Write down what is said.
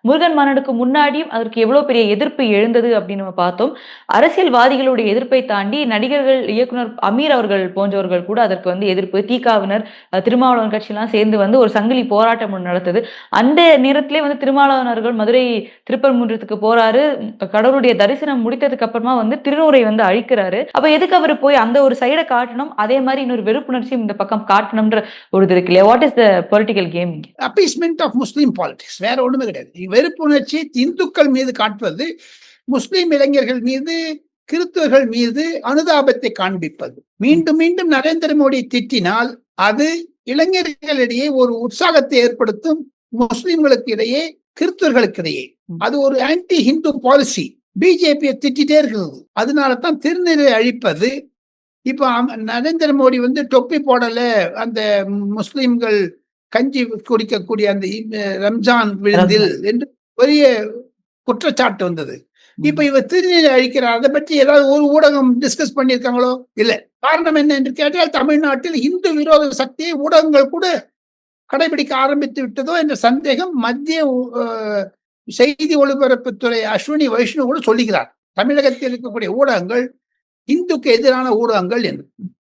முருகன் மாநாடுக்கு முன்னாடியும் அதற்கு எவ்வளோ பெரிய எதிர்ப்பு எழுந்தது அப்படின்னு நம்ம பார்த்தோம். அரசியல்வாதிகளுடைய எதிர்ப்பை தாண்டி நடிகர்கள், இயக்குனர் அமீர் அவர்கள் போன்றவர்கள் கூட அதற்கு வந்து எதிர்ப்பு. தி.க.வினர், திருமாவளவன் கட்சிலாம் சேர்ந்து வந்து ஒரு சங்கிலி போராட்டம் ஒண்ணு நடத்துது. அந்த நேரத்திலே வந்து திருமாவளவன் அவர்கள் மதுரை திருப்பரங்குன்றத்துக்கு போறாரு. கடவுளுடைய தரிசனம் முடித்ததுக்கு அப்புறமா வந்து திருநூறை வந்து அழிக்கிறாரு. அப்ப எதுக்கு அவரு போய் அந்த ஒரு சைட காட்டணும்? அதே மாரி இன்னொரு வெறுப்புணர்ச்சியும் இந்த பக்கம் காட்டணும்ன்ற ஒரு இது இருக்கு இல்லையா? What is the political game இங்க? அப்பீஸ்மென்ட் ஆஃப் முஸ்லீம் பாலிடிக்ஸ், வேற ஒண்ணுமே கிடையாது. வெறுப்புணர்ச்சி இந்துக்கள் மீது காட்டுவது, முஸ்லீம் இளைஞர்கள் மீது, கிறிஸ்தவர்கள் மீது அனுதாபத்தை காண்பிப்பது. மீண்டும் மீண்டும் நரேந்திர மோடி திட்டினால் அது இளைஞர்களிடையே ஒரு உற்சாகத்தை ஏற்படுத்தும். முஸ்லிம்களுக்கு இடையே, கிறிஸ்தவர்களுக்கு இடையே அது ஒரு ஆன்டி ஹிந்து பாலிசி. பிஜேபியை திட்டிட்டே இருக்கிறது. அதனாலதான் திருநீரை அழிப்பது. இப்ப நரேந்திர மோடி வந்து தொப்பி போடல, அந்த முஸ்லிம்கள் கஞ்சி குடிக்கக்கூடிய அந்த ரம்ஜான் விருந்தில் என்று பெரிய குற்றச்சாட்டு வந்தது. இப்ப இவர் திருநீரை அழிக்கிறார். அதை பற்றி ஏதாவது ஒரு ஊடகம் டிஸ்கஸ் பண்ணியிருக்காங்களோ? இல்ல. காரணம் என்ன என்று கேட்டால், தமிழ்நாட்டில் இந்து விரோத சக்தியை ஊடகங்கள் கூட கடைபிடிக்க ஆரம்பித்து விட்டதோ என்ற சந்தேகம் மத்திய செய்தி ஒலிபரப்புத்துறை அஸ்வினி வைஷ்ணவ் கூட சொல்லுகிறார். தமிழகத்தில் இருக்கக்கூடிய ஊடகங்கள் இந்துக்கு எதிரான ஊடகங்கள் என்று.